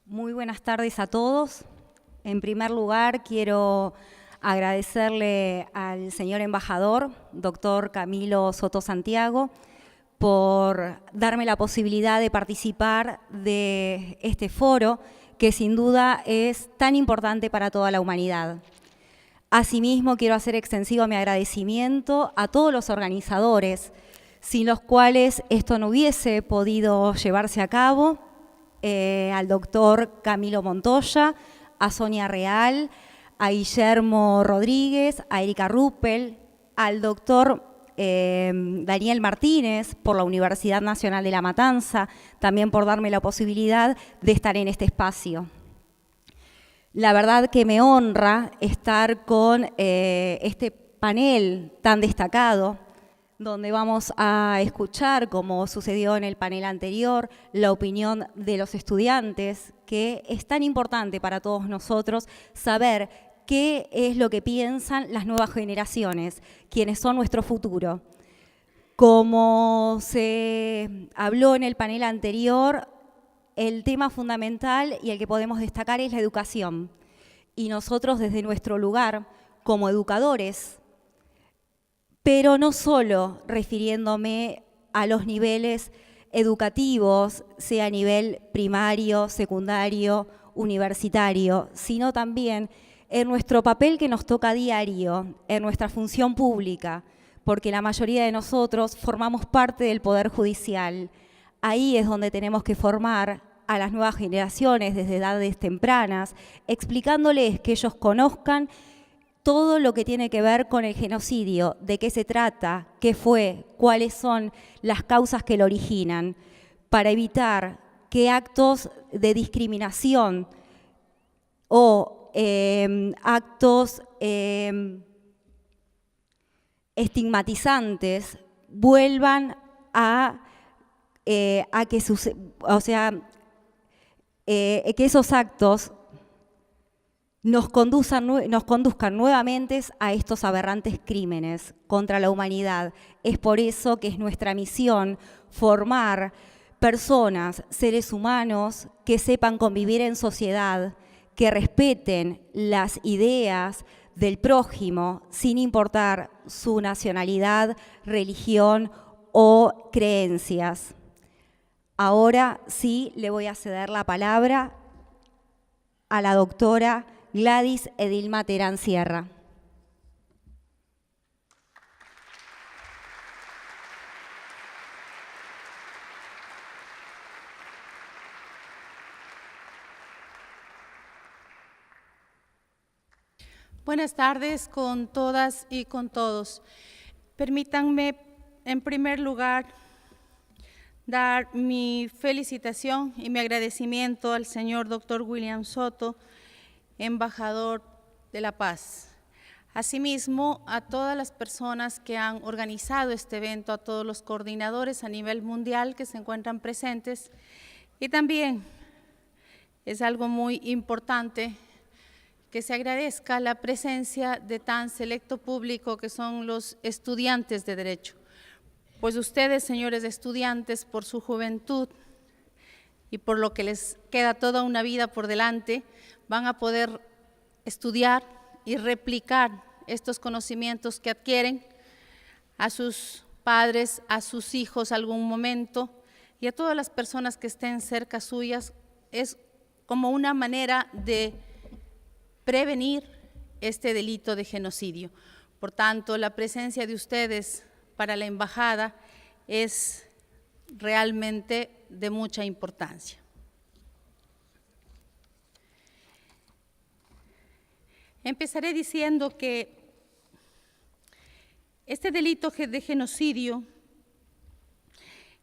Muy buenas tardes a todos. En primer lugar, quiero agradecerle al señor embajador, doctor Camilo Soto Santiago, por darme la posibilidad de participar de este foro, que sin duda es tan importante para toda la humanidad. Asimismo, quiero hacer extensivo mi agradecimiento a todos los organizadores, sin los cuales esto no hubiese podido llevarse a cabo, al doctor Camilo Montoya, a Sonia Real, a Guillermo Rodríguez, a Erika Ruppel, al doctor Daniel Martínez por la Universidad Nacional de La Matanza, también por darme la posibilidad de estar en este espacio. La verdad que me honra estar con este panel tan destacado, donde vamos a escuchar, como sucedió en el panel anterior, la opinión de los estudiantes, que es tan importante para todos nosotros saber qué es lo que piensan las nuevas generaciones, quienes son nuestro futuro. Como se habló en el panel anterior, el tema fundamental y el que podemos destacar es la educación. Y nosotros desde nuestro lugar, como educadores, pero no solo refiriéndome a los niveles educativos, sea a nivel primario, secundario, universitario, sino también en nuestro papel que nos toca a diario, en nuestra función pública, porque la mayoría de nosotros formamos parte del Poder Judicial. Ahí es donde tenemos que formar a las nuevas generaciones desde edades tempranas, explicándoles que ellos conozcan todo lo que tiene que ver con el genocidio, de qué se trata, qué fue, cuáles son las causas que lo originan, para evitar que actos de discriminación o actos estigmatizantes vuelvan a que esos actos nos conduzcan nuevamente a estos aberrantes crímenes contra la humanidad. Es por eso que es nuestra misión formar personas, seres humanos, que sepan convivir en sociedad, que respeten las ideas del prójimo, sin importar su nacionalidad, religión o creencias. Ahora sí le voy a ceder la palabra a la doctora Gladys Edilma Terán Sierra. Buenas tardes con todas y con todos. Permítanme, en primer lugar, dar mi felicitación y mi agradecimiento al señor doctor William Soto, embajador de la paz. Asimismo, a todas las personas que han organizado este evento, a todos los coordinadores a nivel mundial que se encuentran presentes, y también es algo muy importante que se agradezca la presencia de tan selecto público que son los estudiantes de Derecho. Pues ustedes, señores estudiantes, por su juventud y por lo que les queda toda una vida por delante, van a poder estudiar y replicar estos conocimientos que adquieren a sus padres, a sus hijos algún momento y a todas las personas que estén cerca suyas. Es como una manera de prevenir este delito de genocidio. Por tanto, la presencia de ustedes para la embajada es realmente de mucha importancia. Empezaré diciendo que este delito de genocidio,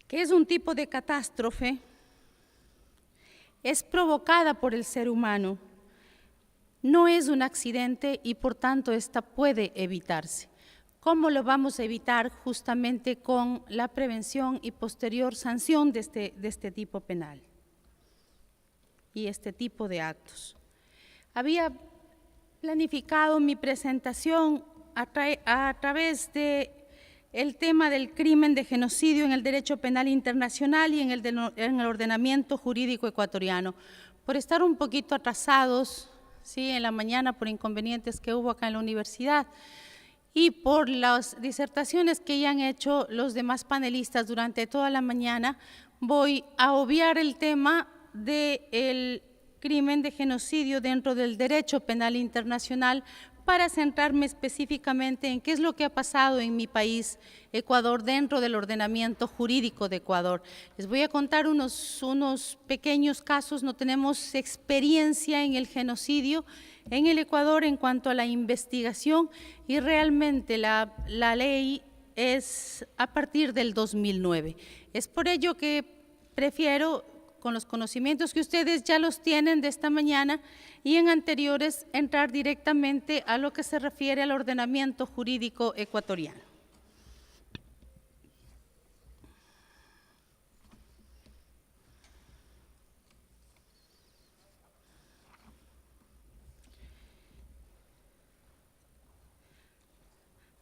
que es un tipo de catástrofe, es provocada por el ser humano. No es un accidente y por tanto esta puede evitarse. ¿Cómo lo vamos a evitar? Justamente con la prevención y posterior sanción de este tipo penal y este tipo de actos. Había planificado mi presentación a través de el tema del crimen de genocidio en el derecho penal internacional y en el ordenamiento jurídico ecuatoriano. Por estar un poquito atrasados, ¿sí?, en la mañana por inconvenientes que hubo acá en la universidad y por las disertaciones que ya han hecho los demás panelistas durante toda la mañana, voy a obviar el tema del crimen de genocidio dentro del derecho penal internacional para centrarme específicamente en qué es lo que ha pasado en mi país, Ecuador, dentro del ordenamiento jurídico de Ecuador. Les voy a contar unos pequeños casos. No tenemos experiencia en el genocidio en el Ecuador en cuanto a la investigación y realmente la ley es a partir del 2009. Es por ello que prefiero, con los conocimientos que ustedes ya los tienen de esta mañana y en anteriores, entrar directamente a lo que se refiere al ordenamiento jurídico ecuatoriano.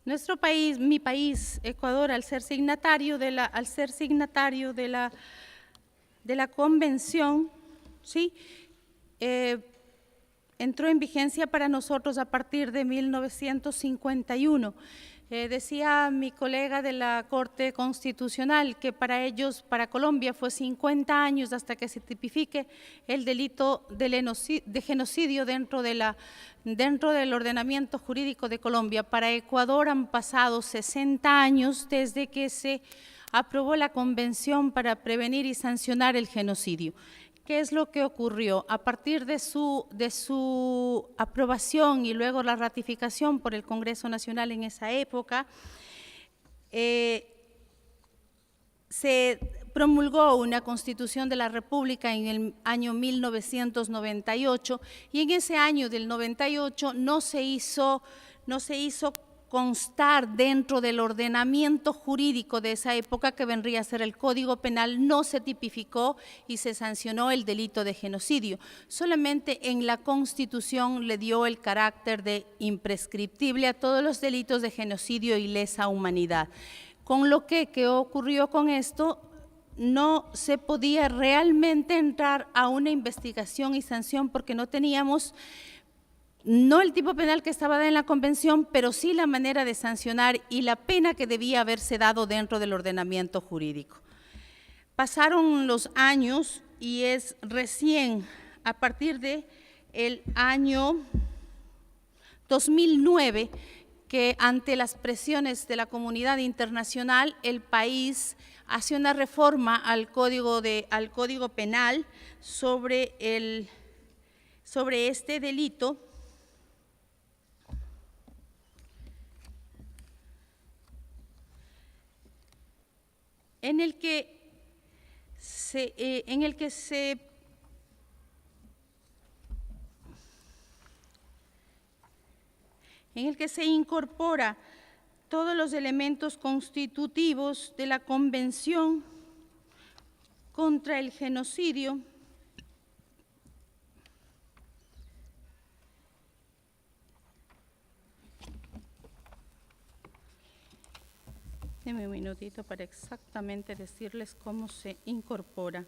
Nuestro país, mi país, Ecuador, al ser signatario de la convención, ¿sí?, entró en vigencia para nosotros a partir de 1951. Decía mi colega de la Corte Constitucional que para ellos, para Colombia, fue 50 años hasta que se tipifique el delito de genocidio dentro del ordenamiento jurídico de Colombia. Para Ecuador han pasado 60 años desde que se aprobó la Convención para prevenir y sancionar el genocidio. ¿Qué es lo que ocurrió? A partir de su aprobación y luego la ratificación por el Congreso Nacional en esa época, se promulgó una Constitución de la República en el año 1998 y en ese año del 98 no se hizo constar dentro del ordenamiento jurídico de esa época, que vendría a ser el Código Penal, no se tipificó y se sancionó el delito de genocidio. Solamente en la Constitución le dio el carácter de imprescriptible a todos los delitos de genocidio y lesa humanidad. Con lo que ocurrió con esto, no se podía realmente entrar a una investigación y sanción porque no teníamos no el tipo penal que estaba en la Convención, pero sí la manera de sancionar y la pena que debía haberse dado dentro del ordenamiento jurídico. Pasaron los años y es recién a partir del año 2009 que ante las presiones de la comunidad internacional el país hace una reforma al Código Penal sobre este delito, en el que se incorpora todos los elementos constitutivos de la Convención contra el genocidio, Deme un minutito para exactamente decirles cómo se incorpora.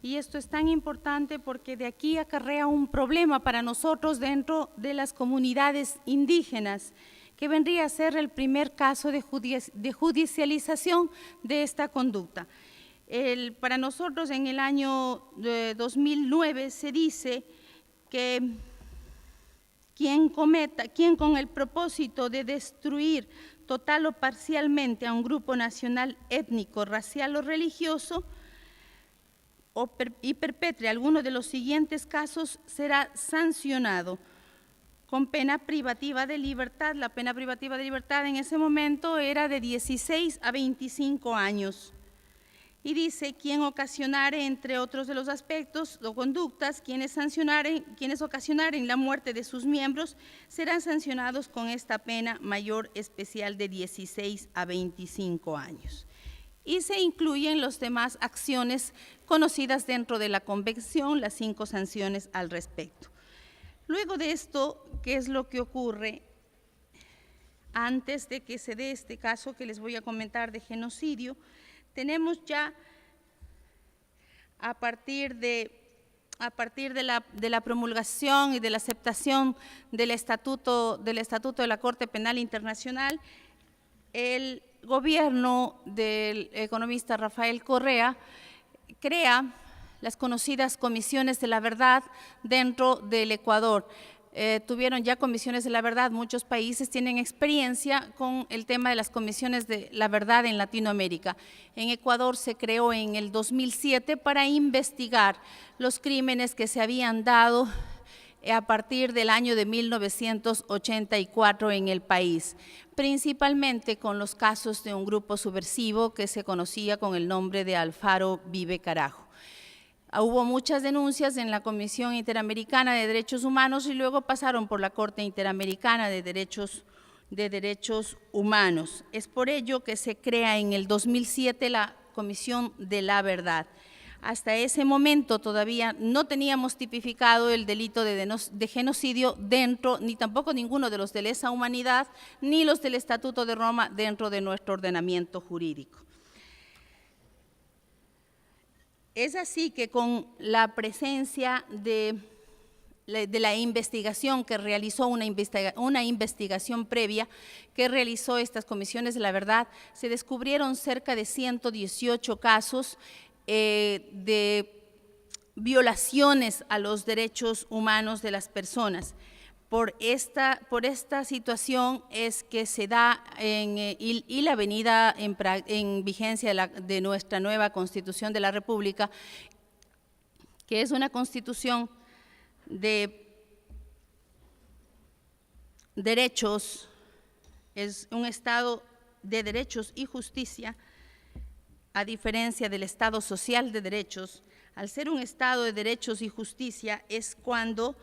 Y esto es tan importante porque de aquí acarrea un problema para nosotros dentro de las comunidades indígenas, que vendría a ser el primer caso de judicialización de esta conducta. Para nosotros en el año 2009 se dice que quien con el propósito de destruir total o parcialmente a un grupo nacional, étnico, racial o religioso y perpetre alguno de los siguientes casos será sancionado con pena privativa de libertad. La pena privativa de libertad en ese momento era de 16 a 25 años. Y dice, quien ocasionare, entre otros de los aspectos o conductas, quienes ocasionaren la muerte de sus miembros, serán sancionados con esta pena mayor especial de 16 a 25 años. Y se incluyen las demás acciones conocidas dentro de la Convención, las 5 sanciones al respecto. Luego de esto, ¿qué es lo que ocurre? antes de que se dé este caso que les voy a comentar de genocidio, tenemos ya a partir de la promulgación y de la aceptación del Estatuto de la Corte Penal Internacional, el gobierno del economista Rafael Correa crea las conocidas comisiones de la verdad dentro del Ecuador. Tuvieron ya comisiones de la verdad, muchos países tienen experiencia con el tema de las comisiones de la verdad en Latinoamérica. En Ecuador se creó en el 2007 para investigar los crímenes que se habían dado a partir del año de 1984 en el país, principalmente con los casos de un grupo subversivo que se conocía con el nombre de Alfaro Vive Carajo. Hubo muchas denuncias en la Comisión Interamericana de Derechos Humanos y luego pasaron por la Corte Interamericana de Derechos Humanos. Es por ello que se crea en el 2007 la Comisión de la Verdad. Hasta ese momento todavía no teníamos tipificado el delito de genocidio dentro, ni tampoco ninguno de los de lesa humanidad, ni los del Estatuto de Roma dentro de nuestro ordenamiento jurídico. Es así que con la presencia de la investigación que realizó, una investigación previa que realizó estas comisiones de la verdad, se descubrieron cerca de 118 casos de violaciones a los derechos humanos de las personas. Por esta situación es que se da y la venida en vigencia de nuestra nueva Constitución de la República, que es una constitución de derechos, es un Estado de derechos y justicia, a diferencia del Estado social de derechos. Al ser un Estado de derechos y justicia es cuando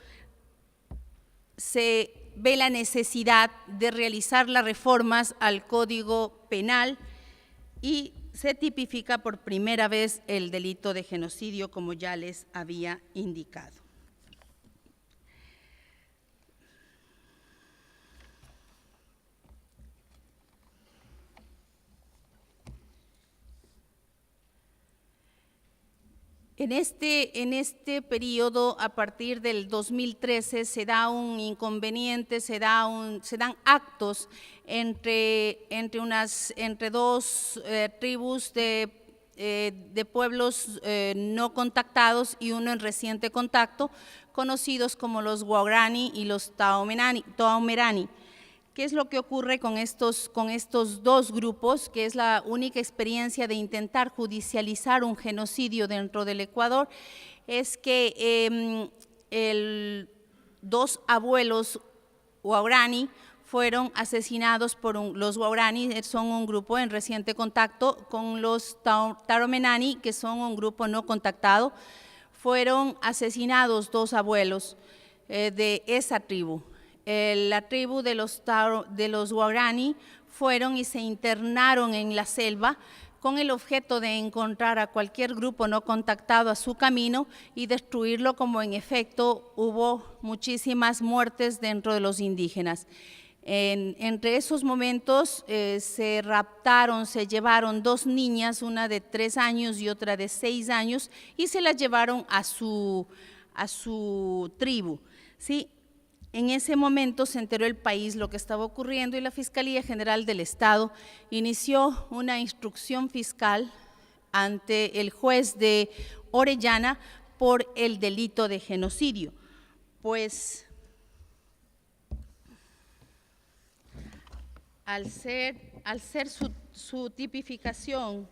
se ve la necesidad de realizar las reformas al Código Penal y se tipifica por primera vez el delito de genocidio, como ya les había indicado. En este periodo, a partir del 2013, se da un inconveniente, se dan actos entre dos tribus de pueblos no contactados y uno en reciente contacto, conocidos como los Waorani y los Taomerani. ¿Qué es lo que ocurre con estos dos grupos? Que es la única experiencia de intentar judicializar un genocidio dentro del Ecuador, es que dos abuelos Waorani fueron asesinados por los Waorani, son un grupo en reciente contacto con los Taromenani, que son un grupo no contactado. Fueron asesinados dos abuelos de esa tribu. La tribu de los Waorani fueron y se internaron en la selva con el objeto de encontrar a cualquier grupo no contactado a su camino y destruirlo, como en efecto hubo muchísimas muertes dentro de los indígenas. Entre esos momentos se raptaron, se llevaron dos niñas, una de 3 años y otra de 6 años, y se las llevaron a su tribu, ¿sí? En ese momento se enteró el país lo que estaba ocurriendo y la Fiscalía General del Estado inició una instrucción fiscal ante el juez de Orellana por el delito de genocidio. Pues al ser su tipificación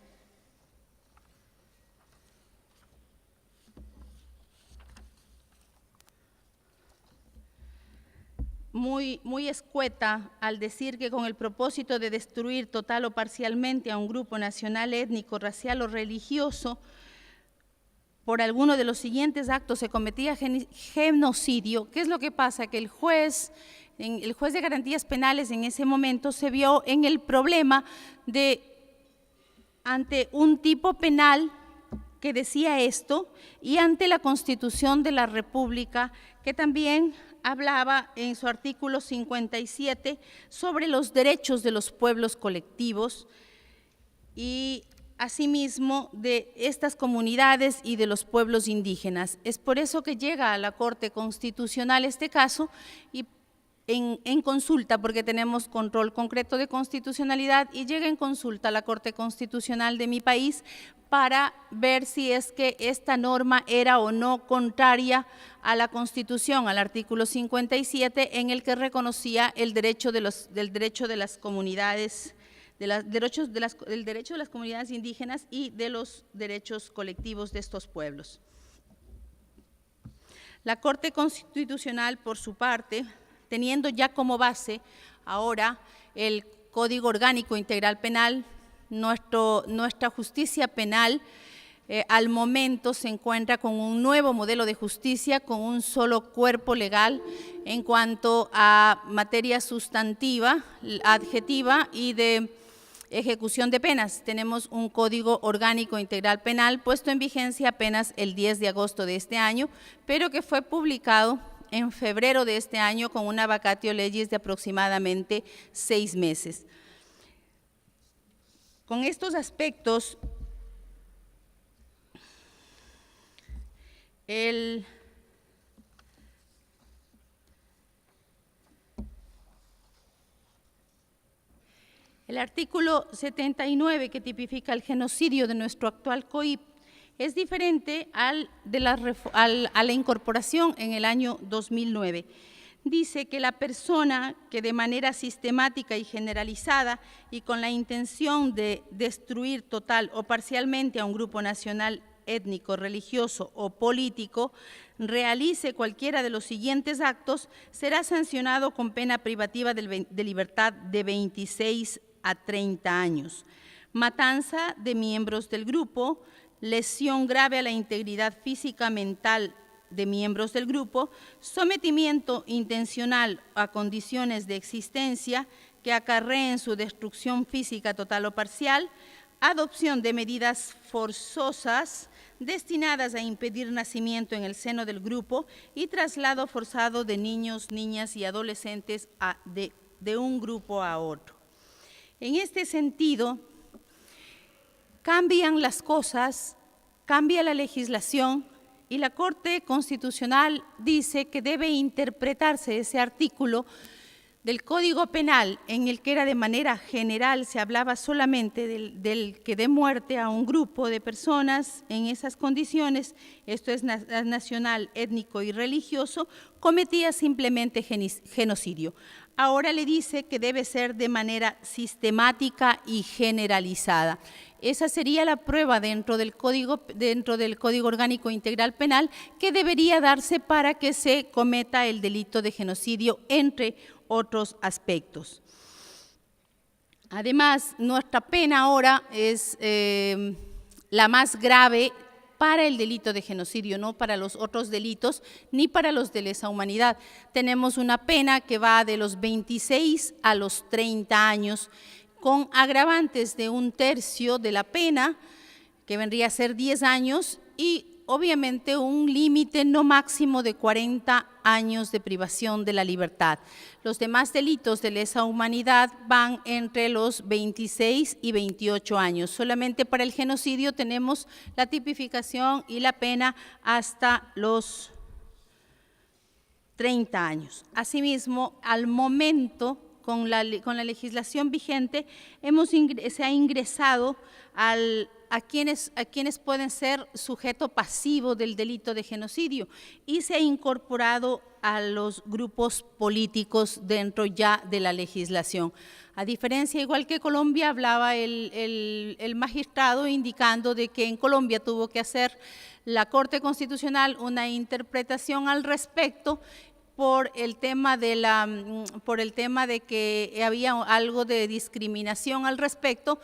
muy escueta, al decir que con el propósito de destruir total o parcialmente a un grupo nacional, étnico, racial o religioso, por alguno de los siguientes actos se cometía genocidio. ¿Qué es lo que pasa? Que el juez de garantías penales en ese momento se vio en el problema de, ante un tipo penal que decía esto, y ante la Constitución de la República, que también hablaba en su artículo 57 sobre los derechos de los pueblos colectivos y asimismo de estas comunidades y de los pueblos indígenas. Es por eso que llega a la Corte Constitucional este caso y en consulta, porque tenemos control concreto de constitucionalidad, y llega en consulta a la Corte Constitucional de mi país para ver si es que esta norma era o no contraria a la Constitución, al artículo 57, en el que reconocía el derecho de las comunidades, el derecho de las comunidades indígenas y de los derechos colectivos de estos pueblos. La Corte Constitucional, por su parte, teniendo ya como base ahora el Código Orgánico Integral Penal, nuestra justicia penal al momento se encuentra con un nuevo modelo de justicia, con un solo cuerpo legal en cuanto a materia sustantiva, adjetiva y de ejecución de penas. Tenemos un Código Orgánico Integral Penal puesto en vigencia apenas el 10 de agosto de este año, pero que fue publicado en febrero de este año con una vacatio legis de aproximadamente 6 meses. Con estos aspectos, el artículo 79, que tipifica el genocidio de nuestro actual COIP, es diferente a la incorporación en el año 2009. Dice que la persona que de manera sistemática y generalizada y con la intención de destruir total o parcialmente a un grupo nacional, étnico, religioso o político realice cualquiera de los siguientes actos, será sancionado con pena privativa de libertad de 26 a 30 años. Matanza de miembros del grupo, lesión grave a la integridad física mental de miembros del grupo, sometimiento intencional a condiciones de existencia que acarreen su destrucción física total o parcial, adopción de medidas forzosas destinadas a impedir nacimiento en el seno del grupo y traslado forzado de niños, niñas y adolescentes de un grupo a otro. En este sentido, cambian las cosas, cambia la legislación y la Corte Constitucional dice que debe interpretarse ese artículo del Código Penal en el que era de manera general, se hablaba solamente del que dé muerte a un grupo de personas en esas condiciones, esto es nacional, étnico y religioso, cometía simplemente genocidio. Ahora le dice que debe ser de manera sistemática y generalizada. Esa sería la prueba dentro del Código Orgánico Integral Penal que debería darse para que se cometa el delito de genocidio, entre otros aspectos. Además, nuestra pena ahora es la más grave para el delito de genocidio, no para los otros delitos ni para los de lesa humanidad. Tenemos una pena que va de los 26 a los 30 años, con agravantes de 1/3 de la pena, que vendría a ser 10 años, y obviamente un límite no máximo de 40 años de privación de la libertad. Los demás delitos de lesa humanidad van entre los 26 y 28 años. Solamente para el genocidio tenemos la tipificación y la pena hasta los 30 años. Asimismo, al momento, con la legislación vigente, se ha ingresado a quienes pueden ser sujeto pasivo del delito de genocidio y se ha incorporado a los grupos políticos dentro ya de la legislación. A diferencia, igual que Colombia, hablaba el magistrado indicando de que en Colombia tuvo que hacer la Corte Constitucional una interpretación al respecto por el tema de que había algo de discriminación al respecto,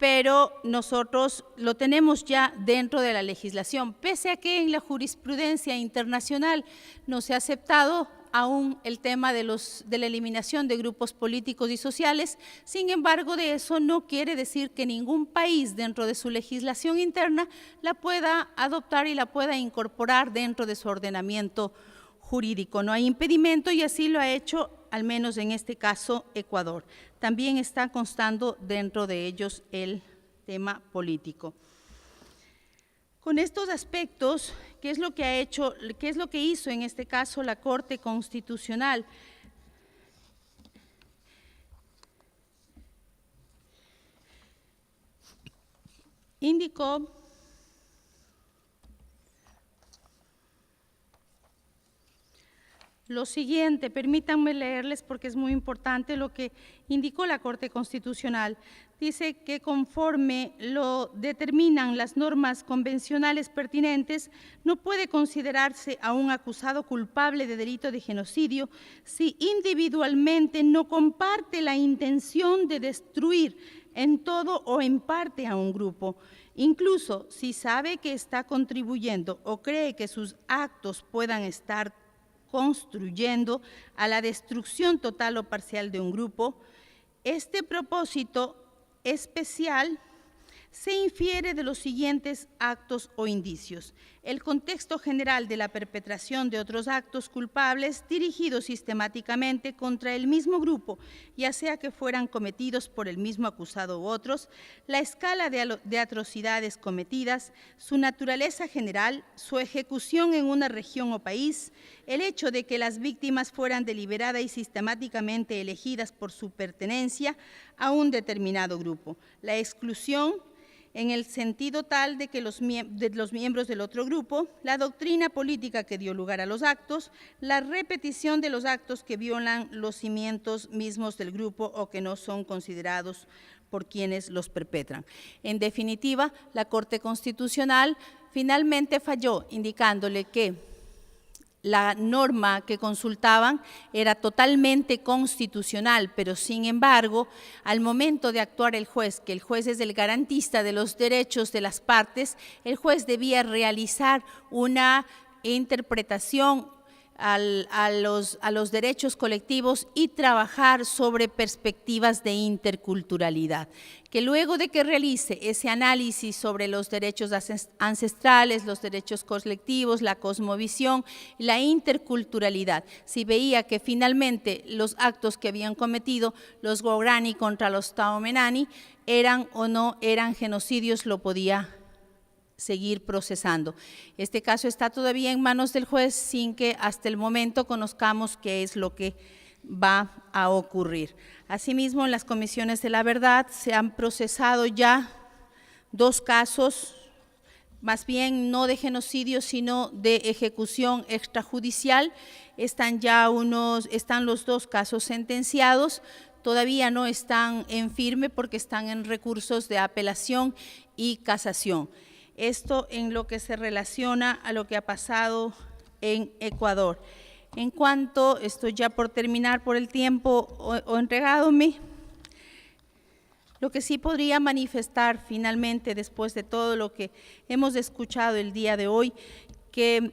pero nosotros lo tenemos ya dentro de la legislación, pese a que en la jurisprudencia internacional no se ha aceptado aún el tema de la eliminación de grupos políticos y sociales. Sin embargo, de eso no quiere decir que ningún país dentro de su legislación interna la pueda adoptar y la pueda incorporar dentro de su ordenamiento jurídico. No hay impedimento y así lo ha hecho, al menos en este caso, Ecuador. También está constando dentro de ellos el tema político. Con estos aspectos, ¿qué es lo que ha hecho, qué es lo que hizo en este caso la Corte Constitucional? Indicó lo siguiente, permítanme leerles porque es muy importante lo que indicó la Corte Constitucional. Dice que conforme lo determinan las normas convencionales pertinentes, no puede considerarse a un acusado culpable de delito de genocidio si individualmente no comparte la intención de destruir en todo o en parte a un grupo, incluso si sabe que está contribuyendo o cree que sus actos puedan estar construyendo a la destrucción total o parcial de un grupo. Este propósito especial se infiere de los siguientes actos o indicios: el contexto general de la perpetración de otros actos culpables dirigidos sistemáticamente contra el mismo grupo, ya sea que fueran cometidos por el mismo acusado u otros, la escala de atrocidades cometidas, su naturaleza general, su ejecución en una región o país, el hecho de que las víctimas fueran deliberada y sistemáticamente elegidas por su pertenencia a un determinado grupo, la exclusión en el sentido tal de que los miembros del otro grupo, la doctrina política que dio lugar a los actos, la repetición de los actos que violan los cimientos mismos del grupo o que no son considerados por quienes los perpetran. En definitiva, la Corte Constitucional finalmente falló, indicándole que la norma que consultaban era totalmente constitucional, pero sin embargo, al momento de actuar el juez, que el juez es el garantista de los derechos de las partes, el juez debía realizar una interpretación a los derechos colectivos y trabajar sobre perspectivas de interculturalidad, que luego de que realice ese análisis sobre los derechos ancestrales, los derechos colectivos, la cosmovisión, la interculturalidad, si veía que finalmente los actos que habían cometido los Waorani contra los Taomenani eran o no eran genocidios, lo podía seguir procesando. Este caso está todavía en manos del juez sin que hasta el momento conozcamos qué es lo que va a ocurrir. Asimismo, en las comisiones de la verdad se han procesado ya 2 casos, más bien no de genocidio, sino de ejecución extrajudicial. Están los 2 casos sentenciados, todavía no están en firme porque están en recursos de apelación y casación. Esto en lo que se relaciona a lo que ha pasado en Ecuador. En cuanto, estoy ya por terminar por el tiempo o entregádome, lo que sí podría manifestar finalmente después de todo lo que hemos escuchado el día de hoy, que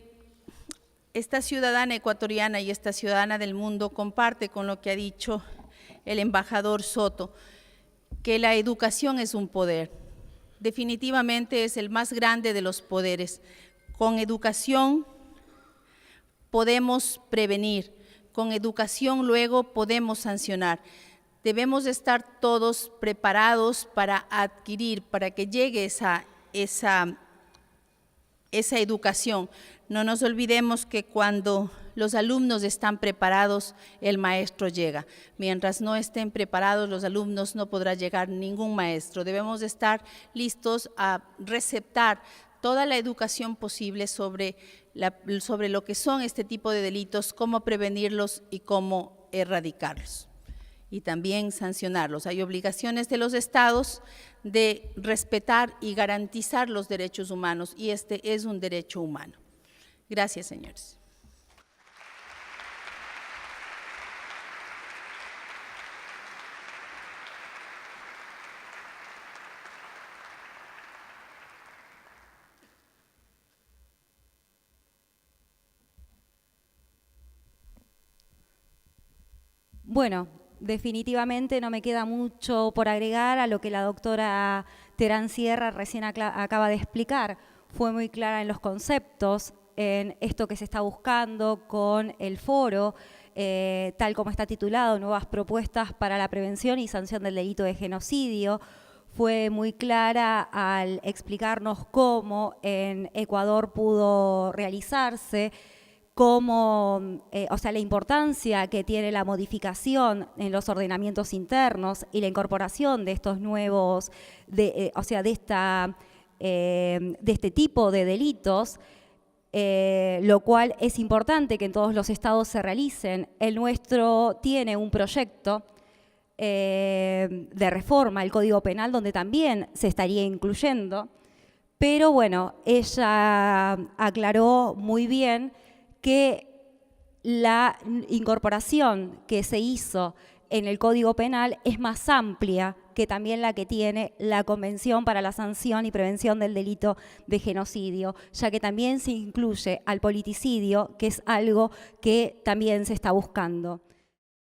esta ciudadana ecuatoriana y esta ciudadana del mundo comparte con lo que ha dicho el embajador Soto, que la educación es un poder. Definitivamente es el más grande de los poderes. Con educación podemos prevenir, con educación luego podemos sancionar. Debemos estar todos preparados para adquirir, para que llegue esa educación. No nos olvidemos que cuando los alumnos están preparados, el maestro llega. Mientras no estén preparados los alumnos, no podrá llegar ningún maestro. Debemos estar listos a receptar toda la educación posible sobre lo que son este tipo de delitos, cómo prevenirlos y cómo erradicarlos. Y también sancionarlos. Hay obligaciones de los estados de respetar y garantizar los derechos humanos, y este es un derecho humano. Gracias, señores. Bueno, definitivamente no me queda mucho por agregar a lo que la doctora Terán Sierra recién acaba de explicar. Fue muy clara en los conceptos, en esto que se está buscando con el foro, tal como está titulado, Nuevas propuestas para la prevención y sanción del delito de genocidio. Fue muy clara al explicarnos cómo en Ecuador pudo realizarse, cómo, o sea, la importancia que tiene la modificación en los ordenamientos internos y la incorporación de estos nuevos, o sea, de este tipo de delitos, lo cual es importante que en todos los estados se realicen. El nuestro tiene un proyecto de reforma al Código Penal donde también se estaría incluyendo, pero bueno, ella aclaró muy bien que la incorporación que se hizo en el Código Penal es más amplia que también la que tiene la Convención para la Sanción y Prevención del Delito de Genocidio, ya que también se incluye al politicidio, que es algo que también se está buscando.